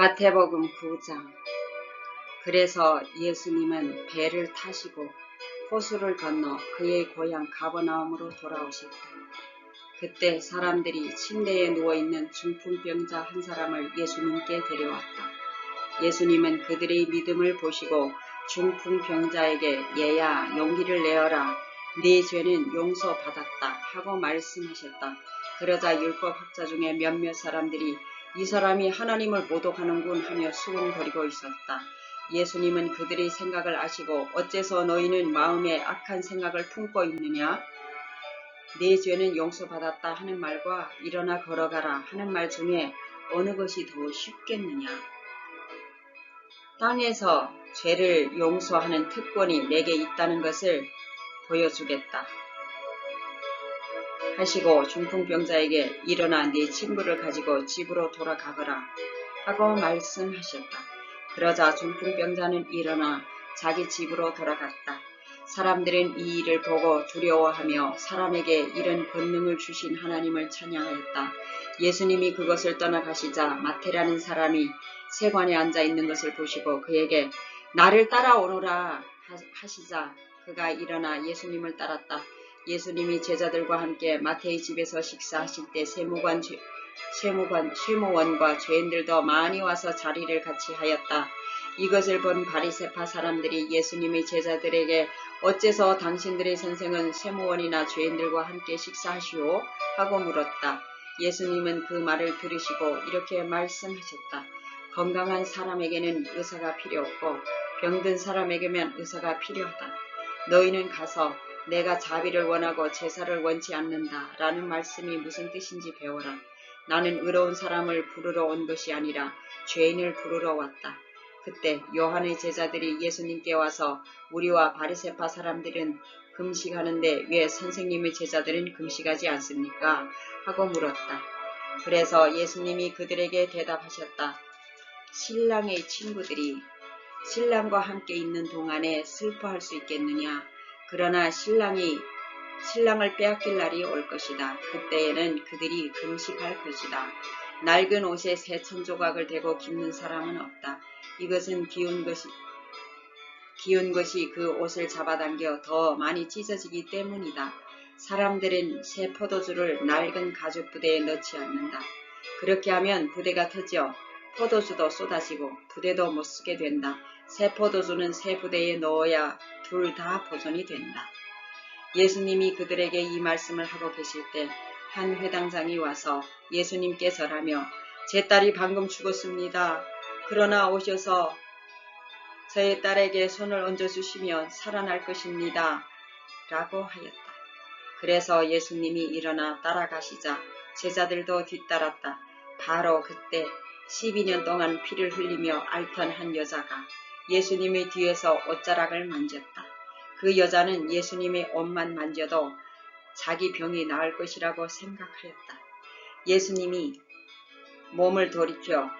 마태복음 9장. 그래서 예수님은 배를 타시고 호수를 건너 그의 고향 가버나움으로 돌아오셨다. 그때 사람들이 침대에 누워있는 중풍병자 한 사람을 예수님께 데려왔다. 예수님은 그들의 믿음을 보시고 중풍병자에게 얘야 용기를 내어라. 네 죄는 용서받았다 하고 말씀하셨다. 그러자 율법학자 중에 몇몇 사람들이 이 사람이 하나님을 모독하는군 하며 수군거리고 있었다. 예수님은 그들의 생각을 아시고 어째서 너희는 마음에 악한 생각을 품고 있느냐? 네 죄는 용서받았다 하는 말과 일어나 걸어가라 하는 말 중에 어느 것이 더 쉽겠느냐? 땅에서 죄를 용서하는 특권이 내게 있다는 것을 보여주겠다 하시고 중풍병자에게 일어나 네 친구를 가지고 집으로 돌아가거라 하고 말씀하셨다. 그러자 중풍병자는 일어나 자기 집으로 돌아갔다. 사람들은 이 일을 보고 두려워하며 사람에게 이런 권능을 주신 하나님을 찬양하였다. 예수님이 그것을 떠나가시자 마태라는 사람이 세관에 앉아있는 것을 보시고 그에게 나를 따라오너라 하시자 그가 일어나 예수님을 따랐다. 예수님이 제자들과 함께 마태의 집에서 식사하실 때 세무원과 죄인들도 많이 와서 자리를 같이 하였다. 이것을 본 바리새파 사람들이 예수님의 제자들에게 어째서 당신들의 선생은 세무원이나 죄인들과 함께 식사하시오? 하고 물었다. 예수님은 그 말을 들으시고 이렇게 말씀하셨다. 건강한 사람에게는 의사가 필요 없고 병든 사람에게만 의사가 필요하다. 너희는 가서 내가 자비를 원하고 제사를 원치 않는다 라는 말씀이 무슨 뜻인지 배워라. 나는 의로운 사람을 부르러 온 것이 아니라 죄인을 부르러 왔다. 그때 요한의 제자들이 예수님께 와서 우리와 바리새파 사람들은 금식하는데 왜 선생님의 제자들은 금식하지 않습니까? 하고 물었다. 그래서 예수님이 그들에게 대답하셨다. 신랑의 친구들이 신랑과 함께 있는 동안에 슬퍼할 수 있겠느냐? 그러나 신랑을 빼앗길 날이 올 것이다. 그때에는 그들이 금식할 것이다. 낡은 옷에 새 천조각을 대고 깁는 사람은 없다. 이것은 기운 것이 그 옷을 잡아당겨 더 많이 찢어지기 때문이다. 사람들은 새 포도주를 낡은 가죽 부대에 넣지 않는다. 그렇게 하면 부대가 터져 포도주도 쏟아지고 부대도 못 쓰게 된다. 새 포도주는 새 부대에 넣어야 둘 다 보존이 된다. 예수님이 그들에게 이 말씀을 하고 계실 때 한 회당장이 와서 예수님께 절하며 제 딸이 방금 죽었습니다. 그러나 오셔서 저의 딸에게 손을 얹어주시면 살아날 것입니다. 라고 하였다. 그래서 예수님이 일어나 따라가시자 제자들도 뒤따랐다. 바로 그때 12년 동안 피를 흘리며 앓던 한 여자가 예수님의 뒤에서 옷자락을 만졌다. 그 여자는 예수님의 옷만 만져도 자기 병이 나을 것이라고 생각하였다. 예수님이 몸을 돌이켜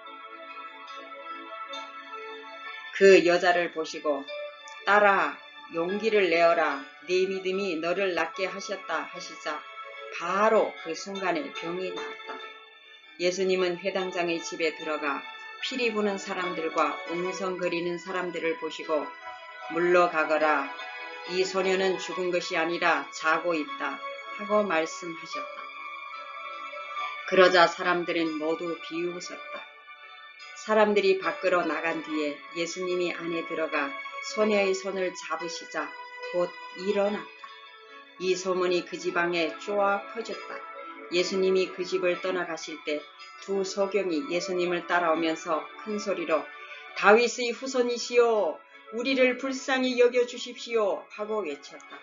그 여자를 보시고 딸아 용기를 내어라 네 믿음이 너를 낫게 하셨다 하시자 바로 그 순간에 병이 나았다. 예수님은 회당장의 집에 들어가 피리 부는 사람들과 웅성거리는 사람들을 보시고 물러가거라 이 소녀는 죽은 것이 아니라 자고 있다 하고 말씀하셨다. 그러자 사람들은 모두 비웃었다. 사람들이 밖으로 나간 뒤에 예수님이 안에 들어가 소녀의 손을 잡으시자 곧 일어났다. 이 소문이 그 지방에 쫙 퍼졌다. 예수님이 그 집을 떠나가실 때 두 소경이 예수님을 따라오면서 큰 소리로 다윗의 후손이시여 우리를 불쌍히 여겨주십시오 하고 외쳤다.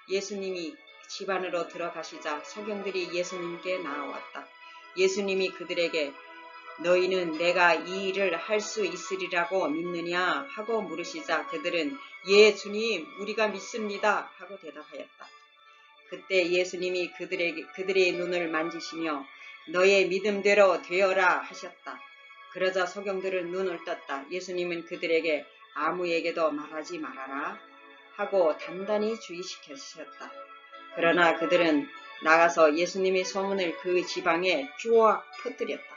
예수님이 집 안으로 들어가시자 소경들이 예수님께 나아왔다. 예수님이 그들에게 너희는 내가 이 일을 할 수 있으리라고 믿느냐 하고 물으시자 그들은 예 주님 우리가 믿습니다 하고 대답하였다. 그때 예수님이 그들의 눈을 만지시며 너의 믿음대로 되어라 하셨다. 그러자 소경들은 눈을 떴다. 예수님은 그들에게 아무에게도 말하지 말아라 하고 단단히 주의시키셨다. 그러나 그들은 나가서 예수님의 소문을 그 지방에 쭉 퍼뜨렸다.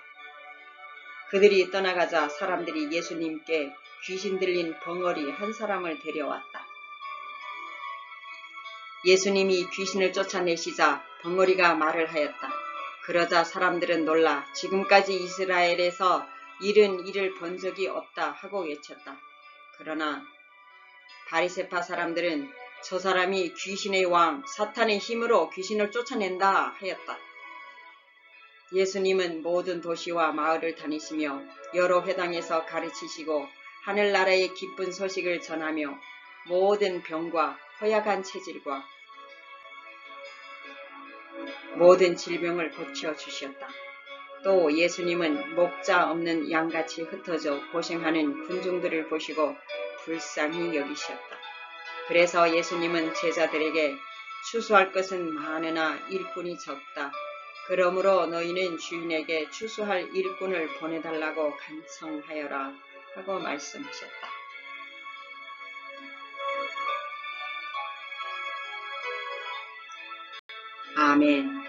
그들이 떠나가자 사람들이 예수님께 귀신 들린 벙어리 한 사람을 데려왔다. 예수님이 귀신을 쫓아내시자 벙어리가 말을 하였다. 그러자 사람들은 놀라 지금까지 이스라엘에서 이런 일을 본 적이 없다 하고 외쳤다. 그러나 바리새파 사람들은 저 사람이 귀신의 왕 사탄의 힘으로 귀신을 쫓아낸다 하였다. 예수님은 모든 도시와 마을을 다니시며 여러 회당에서 가르치시고 하늘나라의 기쁜 소식을 전하며 모든 병과 허약한 체질과 모든 질병을 고쳐주셨다. 또 예수님은 목자 없는 양같이 흩어져 고생하는 군중들을 보시고 불쌍히 여기셨다. 그래서 예수님은 제자들에게 추수할 것은 많으나 일꾼이 적다. 그러므로 너희는 주인에게 추수할 일꾼을 보내달라고 간청하여라 하고 말씀하셨다. 아멘.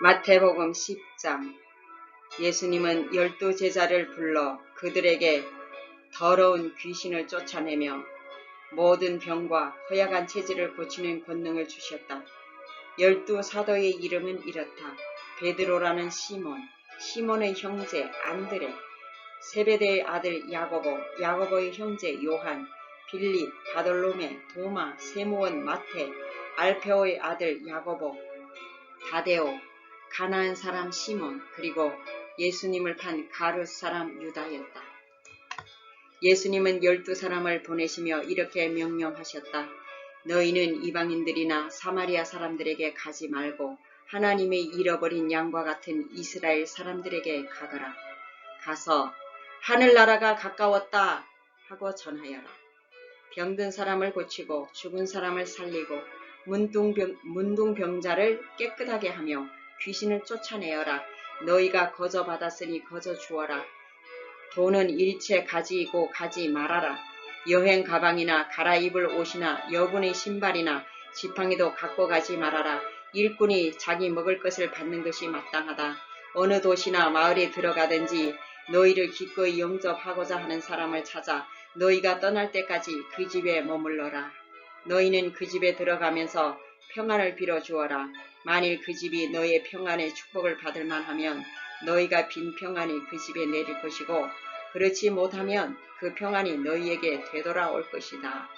마태복음 10장. 예수님은 12 제자를 불러 그들에게 더러운 귀신을 쫓아내며 모든 병과 허약한 체질을 고치는 권능을 주셨다. 12 사도의 이름은 이렇다. 베드로라는 시몬, 시몬의 형제 안드레, 세베대의 아들 야고보, 야고보의 형제 요한, 빌립, 바돌로메, 도마, 세무원 마태, 알페오의 아들 야고보, 다데오, 가나안 사람 시몬, 그리고 예수님을 판 가룟 사람 유다였다. 예수님은 12 사람을 보내시며 이렇게 명령하셨다. 너희는 이방인들이나 사마리아 사람들에게 가지 말고 하나님의 잃어버린 양과 같은 이스라엘 사람들에게 가거라. 가서 하늘나라가 가까웠다 하고 전하여라. 병든 사람을 고치고 죽은 사람을 살리고 문둥병자를 깨끗하게 하며 귀신을 쫓아내어라. 너희가 거저 받았으니 거저 주어라. 돈은 일체 가지고 가지 말아라. 여행 가방이나 갈아입을 옷이나 여분의 신발이나 지팡이도 갖고 가지 말아라. 일꾼이 자기 먹을 것을 받는 것이 마땅하다. 어느 도시나 마을에 들어가든지 너희를 기꺼이 영접하고자 하는 사람을 찾아 너희가 떠날 때까지 그 집에 머물러라. 너희는 그 집에 들어가면서 평안을 빌어주어라. 만일 그 집이 너희의 평안의 축복을 받을 만하면 너희가 빈 평안이 그 집에 내릴 것이고 그렇지 못하면 그 평안이 너희에게 되돌아올 것이다.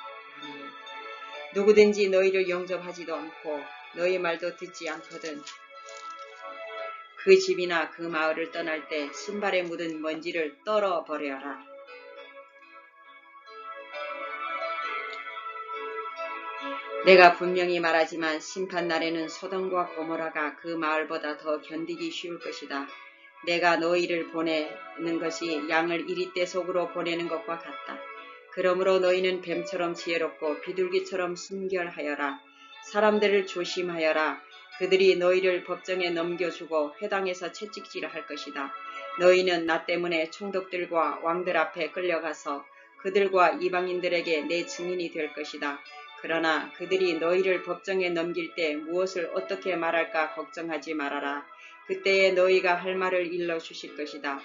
누구든지 너희를 영접하지도 않고 너희 말도 듣지 않거든 그 집이나 그 마을을 떠날 때 신발에 묻은 먼지를 떨어버려라. 내가 분명히 말하지만 심판날에는 소돔과 고모라가 그 마을보다 더 견디기 쉬울 것이다. 내가 너희를 보내는 것이 양을 이리떼 속으로 보내는 것과 같다. 그러므로 너희는 뱀처럼 지혜롭고 비둘기처럼 순결하여라. 사람들을 조심하여라. 그들이 너희를 법정에 넘겨주고 회당에서 채찍질할 것이다. 너희는 나 때문에 총독들과 왕들 앞에 끌려가서 그들과 이방인들에게 내 증인이 될 것이다. 그러나 그들이 너희를 법정에 넘길 때 무엇을 어떻게 말할까 걱정하지 말아라. 그때에 너희가 할 말을 일러주실 것이다.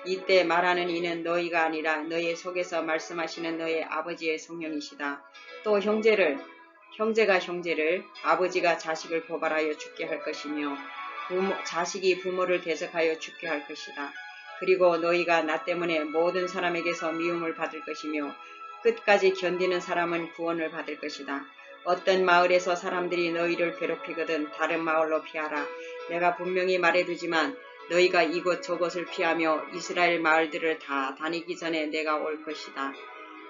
이때 말하는 이는 너희가 아니라 너희 속에서 말씀하시는 너희 아버지의 성령이시다. 또 형제가 형제를, 아버지가 자식을 고발하여 죽게 할 것이며 자식이 부모를 대적하여 죽게 할 것이다. 그리고 너희가 나 때문에 모든 사람에게서 미움을 받을 것이며 끝까지 견디는 사람은 구원을 받을 것이다. 어떤 마을에서 사람들이 너희를 괴롭히거든 다른 마을로 피하라. 내가 분명히 말해두지만 너희가 이곳 저곳을 피하며 이스라엘 마을들을 다 다니기 전에 내가 올 것이다.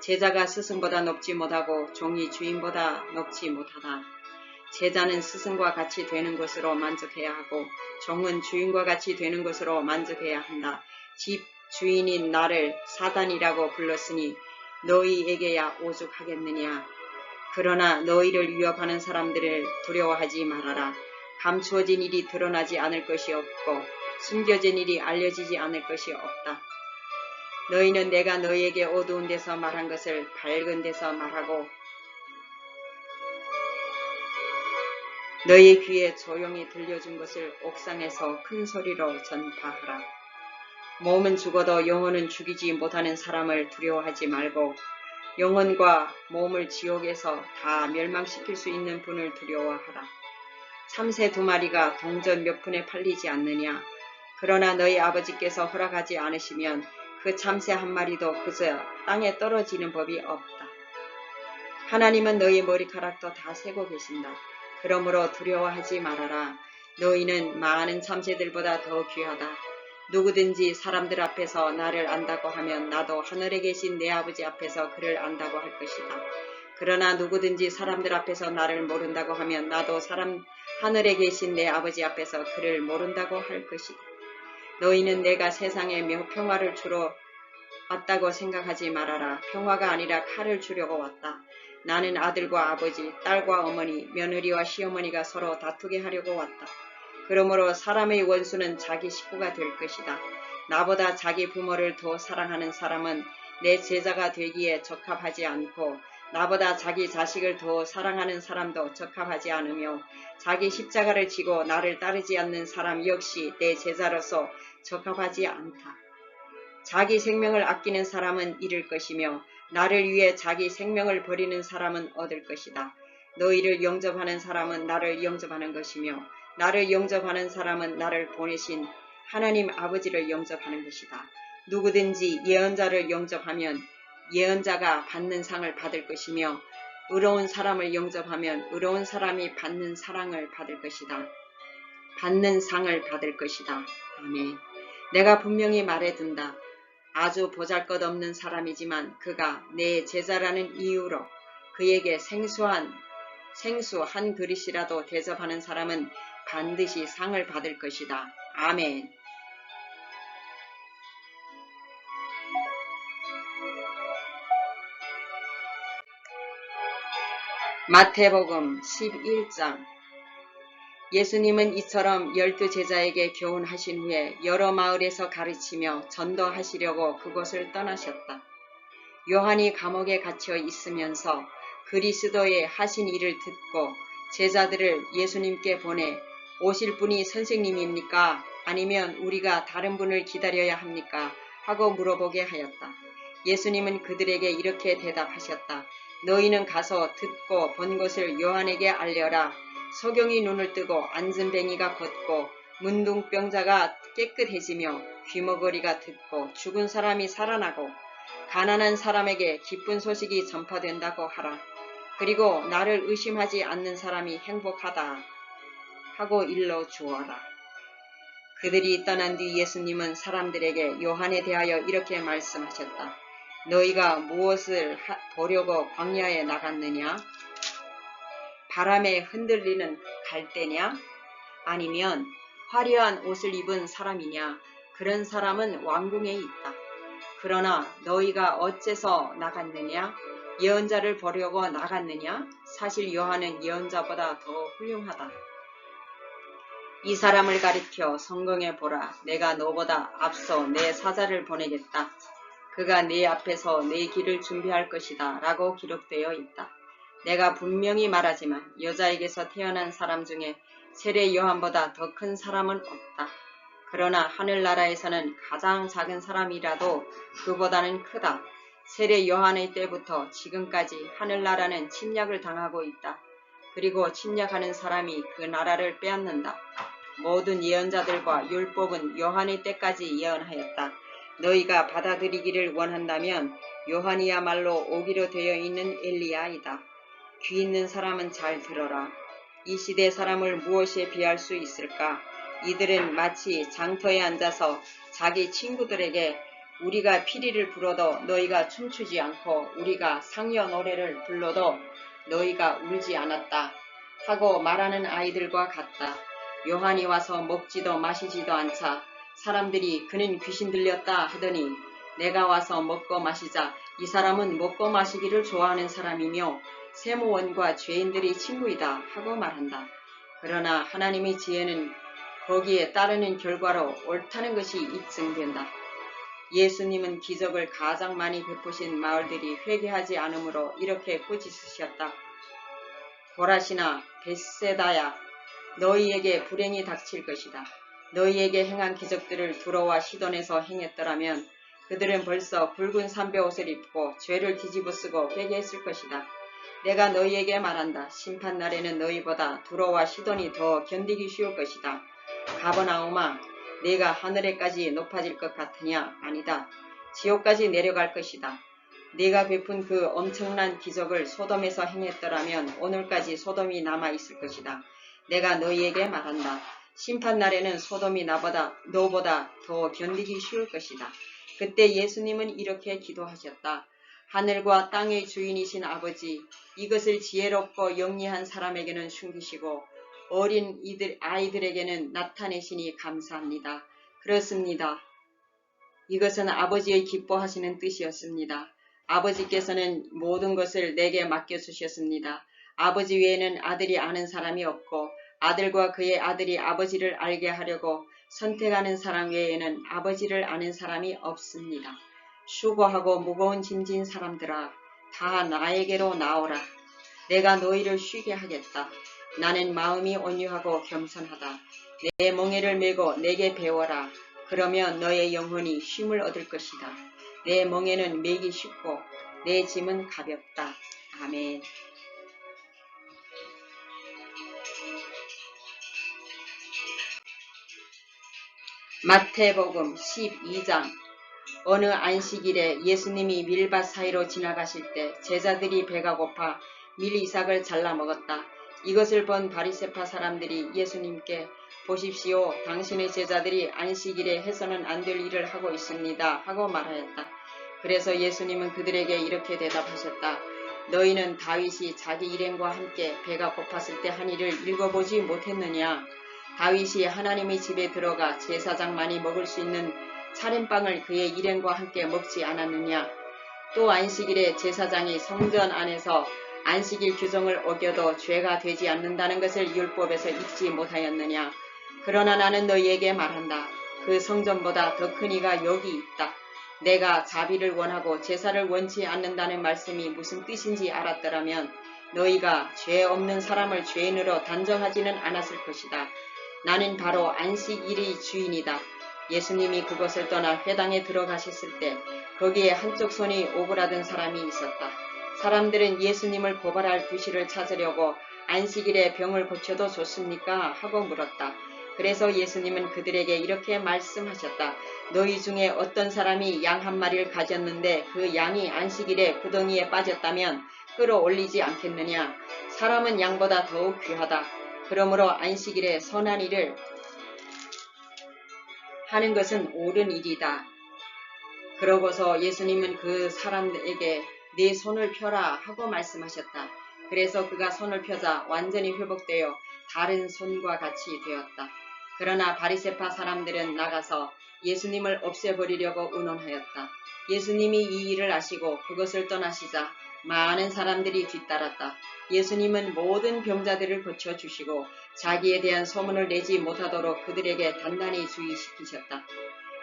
제자가 스승보다 높지 못하고 종이 주인보다 높지 못하다. 제자는 스승과 같이 되는 것으로 만족해야 하고 종은 주인과 같이 되는 것으로 만족해야 한다. 집 주인인 나를 사단이라고 불렀으니 너희에게야 오죽하겠느냐. 그러나 너희를 위협하는 사람들을 두려워하지 말아라. 감추어진 일이 드러나지 않을 것이 없고 숨겨진 일이 알려지지 않을 것이 없다. 너희는 내가 너희에게 어두운 데서 말한 것을 밝은 데서 말하고 너희 귀에 조용히 들려준 것을 옥상에서 큰 소리로 전파하라. 몸은 죽어도 영혼은 죽이지 못하는 사람을 두려워하지 말고 영혼과 몸을 지옥에서 다 멸망시킬 수 있는 분을 두려워하라. 참새 2마리가 동전 몇 푼에 팔리지 않느냐. 그러나 너희 아버지께서 허락하지 않으시면 그 참새 1마리도 그저 땅에 떨어지는 법이 없다. 하나님은 너희 머리카락도 다 세고 계신다. 그러므로 두려워하지 말아라. 너희는 많은 참새들보다 더 귀하다. 누구든지 사람들 앞에서 나를 안다고 하면 나도 하늘에 계신 내 아버지 앞에서 그를 안다고 할 것이다. 그러나 누구든지 사람들 앞에서 나를 모른다고 하면 나도 하늘에 계신 내 아버지 앞에서 그를 모른다고 할 것이다. 너희는 내가 세상에 평화를 주러 왔다고 생각하지 말아라. 평화가 아니라 칼을 주려고 왔다. 나는 아들과 아버지, 딸과 어머니, 며느리와 시어머니가 서로 다투게 하려고 왔다. 그러므로 사람의 원수는 자기 식구가 될 것이다. 나보다 자기 부모를 더 사랑하는 사람은 내 제자가 되기에 적합하지 않고 나보다 자기 자식을 더 사랑하는 사람도 적합하지 않으며 자기 십자가를 지고 나를 따르지 않는 사람 역시 내 제자로서 적합하지 않다. 자기 생명을 아끼는 사람은 잃을 것이며 나를 위해 자기 생명을 버리는 사람은 얻을 것이다. 너희를 영접하는 사람은 나를 영접하는 것이며 나를 영접하는 사람은 나를 보내신 하나님 아버지를 영접하는 것이다. 누구든지 예언자를 영접하면 예언자가 받는 상을 받을 것이며 의로운 사람을 영접하면 의로운 사람이 받는 사랑을 받을 것이다. 받는 상을 받을 것이다. 아멘. 내가 분명히 말해둔다. 아주 보잘것없는 사람이지만 그가 내 제자라는 이유로 그에게 생수 한 그릇이라도 대접하는 사람은 반드시 상을 받을 것이다. 아멘. 마태복음 11장. 예수님은 이처럼 12제자에게 교훈하신 후에 여러 마을에서 가르치며 전도하시려고 그곳을 떠나셨다. 요한이 감옥에 갇혀 있으면서 그리스도의 하신 일을 듣고 제자들을 예수님께 보내 오실 분이 선생님입니까? 아니면 우리가 다른 분을 기다려야 합니까? 하고 물어보게 하였다. 예수님은 그들에게 이렇게 대답하셨다. 너희는 가서 듣고 본 것을 요한에게 알려라. 소경이 눈을 뜨고 안진뱅이가 걷고 문둥병자가 깨끗해지며 귀머거리가 듣고 죽은 사람이 살아나고 가난한 사람에게 기쁜 소식이 전파된다고 하라. 그리고 나를 의심하지 않는 사람이 행복하다 하고 일러 주어라. 그들이 떠난 뒤 예수님은 사람들에게 요한에 대하여 이렇게 말씀하셨다. 너희가 무엇을 보려고 광야에 나갔느냐? 바람에 흔들리는 갈대냐? 아니면 화려한 옷을 입은 사람이냐? 그런 사람은 왕궁에 있다. 그러나 너희가 어째서 나갔느냐? 예언자를 보려고 나갔느냐? 사실 요한은 예언자보다 더 훌륭하다. 이 사람을 가리켜 성경에 보라. 내가 너보다 앞서 내 사자를 보내겠다. 그가 네 앞에서 내 길을 준비할 것이다. 라고 기록되어 있다. 내가 분명히 말하지만 여자에게서 태어난 사람 중에 세례 요한보다 더 큰 사람은 없다. 그러나 하늘나라에서는 가장 작은 사람이라도 그보다는 크다. 세례 요한의 때부터 지금까지 하늘나라는 침략을 당하고 있다. 그리고 침략하는 사람이 그 나라를 빼앗는다. 모든 예언자들과 율법은 요한의 때까지 예언하였다. 너희가 받아들이기를 원한다면 요한이야말로 오기로 되어 있는 엘리야이다. 귀 있는 사람은 잘 들어라. 이 시대 사람을 무엇에 비할 수 있을까? 이들은 마치 장터에 앉아서 자기 친구들에게 우리가 피리를 불어도 너희가 춤추지 않고 우리가 상여 노래를 불러도 너희가 울지 않았다 하고 말하는 아이들과 같다. 요한이 와서 먹지도 마시지도 않자 사람들이 그는 귀신 들렸다 하더니 내가 와서 먹고 마시자. 이 사람은 먹고 마시기를 좋아하는 사람이며 세모원과 죄인들이 친구이다 하고 말한다. 그러나 하나님의 지혜는 거기에 따르는 결과로 옳다는 것이 입증된다. 예수님은 기적을 가장 많이 베푸신 마을들이 회개하지 않으므로 이렇게 꾸짖으셨다. 고라시나 벳세다야 너희에게 불행이 닥칠 것이다. 너희에게 행한 기적들을 두로와 시돈에서 행했더라면 그들은 벌써 붉은 삼베옷을 입고 죄를 뒤집어쓰고 회개했을 것이다. 내가 너희에게 말한다. 심판날에는 너희보다 두로와 시돈이 더 견디기 쉬울 것이다. 가버나움아, 네가 하늘에까지 높아질 것 같으냐? 아니다. 지옥까지 내려갈 것이다. 네가 베푼 그 엄청난 기적을 소돔에서 행했더라면 오늘까지 소돔이 남아있을 것이다. 내가 너희에게 말한다. 심판날에는 소돔이 너보다 더 견디기 쉬울 것이다. 그때 예수님은 이렇게 기도하셨다. 하늘과 땅의 주인이신 아버지, 이것을 지혜롭고 영리한 사람에게는 숨기시고 어린 아이들에게는 나타내시니 감사합니다. 그렇습니다. 이것은 아버지의 기뻐하시는 뜻이었습니다. 아버지께서는 모든 것을 내게 맡겨주셨습니다. 아버지 외에는 아들이 아는 사람이 없고 아들과 그의 아들이 아버지를 알게 하려고 선택하는 사람 외에는 아버지를 아는 사람이 없습니다. 수고하고 무거운 짐진 사람들아, 다 나에게로 나오라. 내가 너희를 쉬게 하겠다. 나는 마음이 온유하고 겸손하다. 내 멍에를 메고 내게 배워라. 그러면 너의 영혼이 쉼을 얻을 것이다. 내 멍에는 메기 쉽고 내 짐은 가볍다. 아멘. 마태복음 12장. 어느 안식일에 예수님이 밀밭 사이로 지나가실 때 제자들이 배가 고파 밀이삭을 잘라 먹었다. 이것을 본 바리새파 사람들이 예수님께 보십시오. 당신의 제자들이 안식일에 해서는 안 될 일을 하고 있습니다. 하고 말하였다. 그래서 예수님은 그들에게 이렇게 대답하셨다. 너희는 다윗이 자기 일행과 함께 배가 고팠을 때 한 일을 읽어보지 못했느냐? 다윗이 하나님의 집에 들어가 제사장만이 먹을 수 있는 차림빵을 그의 일행과 함께 먹지 않았느냐? 또 안식일에 제사장이 성전 안에서 안식일 규정을 어겨도 죄가 되지 않는다는 것을 율법에서 읽지 못하였느냐? 그러나 나는 너희에게 말한다. 그 성전보다 더 큰 이가 여기 있다. 내가 자비를 원하고 제사를 원치 않는다는 말씀이 무슨 뜻인지 알았더라면 너희가 죄 없는 사람을 죄인으로 단정하지는 않았을 것이다. 나는 바로 안식일의 주인이다. 예수님이 그곳을 떠나 회당에 들어가셨을 때 거기에 한쪽 손이 오그라든 사람이 있었다. 사람들은 예수님을 고발할 구실을 찾으려고 안식일에 병을 고쳐도 좋습니까? 하고 물었다. 그래서 예수님은 그들에게 이렇게 말씀하셨다. 너희 중에 어떤 사람이 양 한 마리를 가졌는데 그 양이 안식일에 구덩이에 빠졌다면 끌어올리지 않겠느냐? 사람은 양보다 더욱 귀하다. 그러므로 안식일에 선한 일을 하는 것은 옳은 일이다. 그러고서 예수님은 그 사람에게 네 손을 펴라 하고 말씀하셨다. 그래서 그가 손을 펴자 완전히 회복되어 다른 손과 같이 되었다. 그러나 바리새파 사람들은 나가서 예수님을 없애버리려고 의논하였다. 예수님이 이 일을 아시고 그것을 떠나시자 많은 사람들이 뒤따랐다. 예수님은 모든 병자들을 고쳐주시고 자기에 대한 소문을 내지 못하도록 그들에게 단단히 주의시키셨다.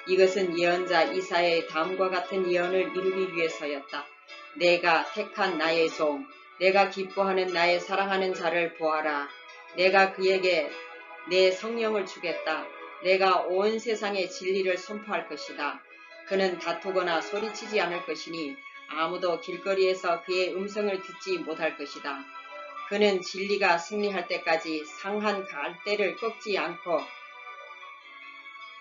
이것은 예언자 이사야의 다음과 같은 예언을 이루기 위해서였다. 내가 택한 나의 종, 내가 기뻐하는 나의 사랑하는 자를 보아라. 내가 그에게 내 성령을 주겠다. 내가 온 세상에 진리를 선포할 것이다. 그는 다투거나 소리치지 않을 것이니 아무도 길거리에서 그의 음성을 듣지 못할 것이다. 그는 진리가 승리할 때까지 상한 갈대를 꺾지 않고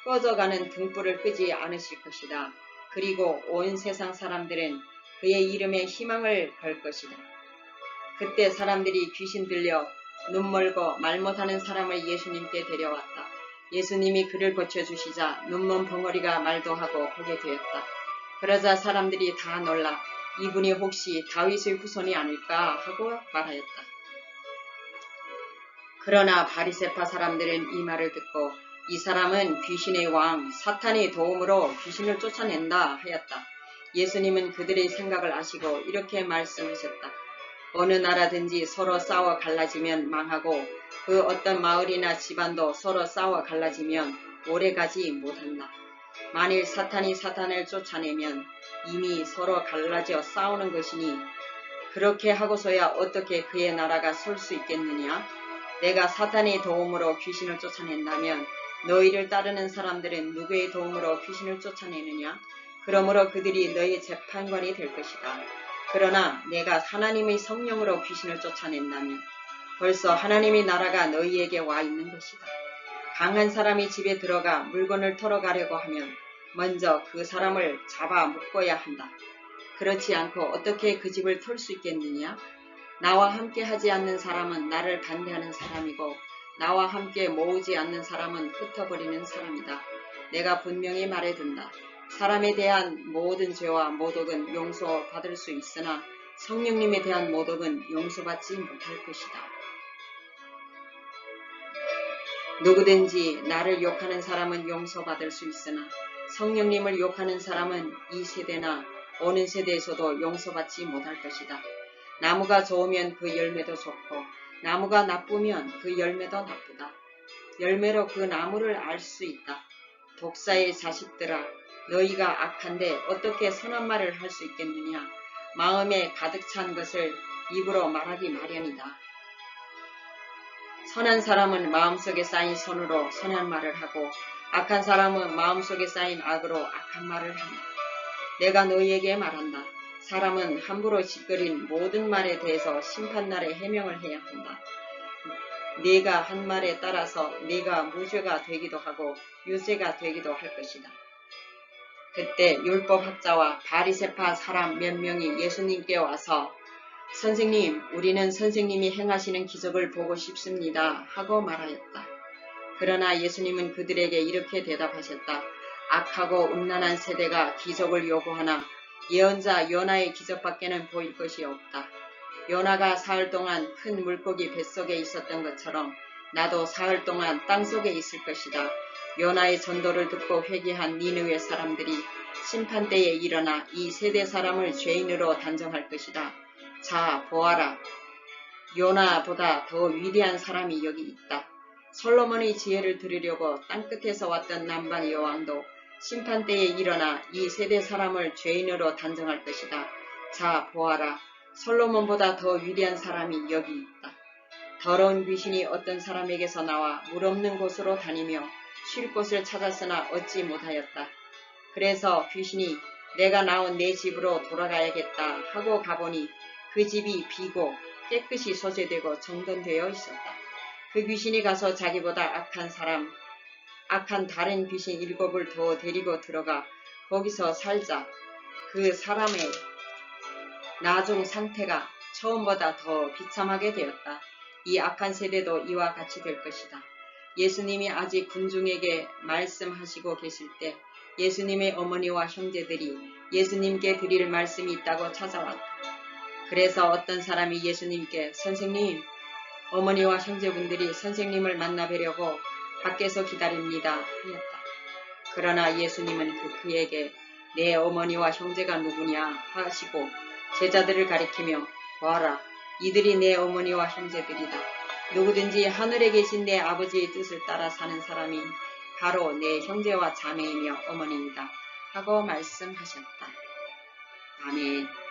꺼져가는 등불을 끄지 않으실 것이다. 그리고 온 세상 사람들은 그의 이름에 희망을 걸 것이다. 그때 사람들이 귀신 들려 눈멀고 말 못하는 사람을 예수님께 데려왔다. 예수님이 그를 고쳐주시자 눈먼 벙어리가 말도 하고 보게 되었다. 그러자 사람들이 다 놀라 이분이 혹시 다윗의 후손이 아닐까 하고 말하였다. 그러나 바리새파 사람들은 이 말을 듣고 이 사람은 귀신의 왕 사탄의 도움으로 귀신을 쫓아낸다 하였다. 예수님은 그들의 생각을 아시고 이렇게 말씀하셨다. 어느 나라든지 서로 싸워 갈라지면 망하고 그 어떤 마을이나 집안도 서로 싸워 갈라지면 오래가지 못한다. 만일 사탄이 사탄을 쫓아내면 이미 서로 갈라져 싸우는 것이니 그렇게 하고서야 어떻게 그의 나라가 설 수 있겠느냐? 내가 사탄의 도움으로 귀신을 쫓아낸다면 너희를 따르는 사람들은 누구의 도움으로 귀신을 쫓아내느냐? 그러므로 그들이 너희 재판관이 될 것이다. 그러나 내가 하나님의 성령으로 귀신을 쫓아낸다면 벌써 하나님의 나라가 너희에게 와 있는 것이다. 강한 사람이 집에 들어가 물건을 털어가려고 하면 먼저 그 사람을 잡아 묶어야 한다. 그렇지 않고 어떻게 그 집을 털 수 있겠느냐? 나와 함께 하지 않는 사람은 나를 반대하는 사람이고 나와 함께 모으지 않는 사람은 흩어버리는 사람이다. 내가 분명히 말해둔다. 사람에 대한 모든 죄와 모독은 용서받을 수 있으나 성령님에 대한 모독은 용서받지 못할 것이다. 누구든지 나를 욕하는 사람은 용서받을 수 있으나 성령님을 욕하는 사람은 이 세대나 오는 세대에서도 용서받지 못할 것이다. 나무가 좋으면 그 열매도 좋고 나무가 나쁘면 그 열매도 나쁘다. 열매로 그 나무를 알 수 있다. 독사의 자식들아, 너희가 악한데 어떻게 선한 말을 할 수 있겠느냐? 마음에 가득 찬 것을 입으로 말하기 마련이다. 선한 사람은 마음속에 쌓인 선으로 선한 말을 하고 악한 사람은 마음속에 쌓인 악으로 악한 말을 한다. 내가 너희에게 말한다. 사람은 함부로 짓거린 모든 말에 대해서 심판날에 해명을 해야 한다. 네가 한 말에 따라서 네가 무죄가 되기도 하고 유죄가 되기도 할 것이다. 그때 율법학자와 바리새파 사람 몇 명이 예수님께 와서 선생님, 우리는 선생님이 행하시는 기적을 보고 싶습니다 하고 말하였다. 그러나 예수님은 그들에게 이렇게 대답하셨다. 악하고 음란한 세대가 기적을 요구하나 예언자 요나의 기적밖에는 보일 것이 없다. 요나가 사흘 동안 큰 물고기 뱃속에 있었던 것처럼 나도 사흘 동안 땅속에 있을 것이다. 요나의 전도를 듣고 회개한 니느웨 사람들이 심판대에 일어나 이 세대 사람을 죄인으로 단정할 것이다. 자, 보아라. 요나보다 더 위대한 사람이 여기 있다. 솔로몬의 지혜를 들으려고 땅끝에서 왔던 남방 여왕도 심판대에 일어나 이 세대 사람을 죄인으로 단정할 것이다. 자, 보아라. 솔로몬보다 더 위대한 사람이 여기 있다. 더러운 귀신이 어떤 사람에게서 나와 물 없는 곳으로 다니며 쉴 곳을 찾았으나 얻지 못하였다. 그래서 귀신이 내가 나온 내 집으로 돌아가야겠다 하고 가보니 그 집이 비고 깨끗이 소재되고 정돈되어 있었다. 그 귀신이 가서 자기보다 악한 다른 귀신 7을 더 데리고 들어가 거기서 살자 그 사람의 나중 상태가 처음보다 더 비참하게 되었다. 이 악한 세대도 이와 같이 될 것이다. 예수님이 아직 군중에게 말씀하시고 계실 때 예수님의 어머니와 형제들이 예수님께 드릴 말씀이 있다고 찾아왔다. 그래서 어떤 사람이 예수님께 선생님, 어머니와 형제분들이 선생님을 만나 뵈려고 밖에서 기다립니다 하였다. 그러나 예수님은 그에게 내 어머니와 형제가 누구냐 하시고 제자들을 가리키며 보아라, 이들이 내 어머니와 형제들이다. 누구든지 하늘에 계신 내 아버지의 뜻을 따라 사는 사람이 바로 내 형제와 자매이며 어머니이다 하고 말씀하셨다. 아멘.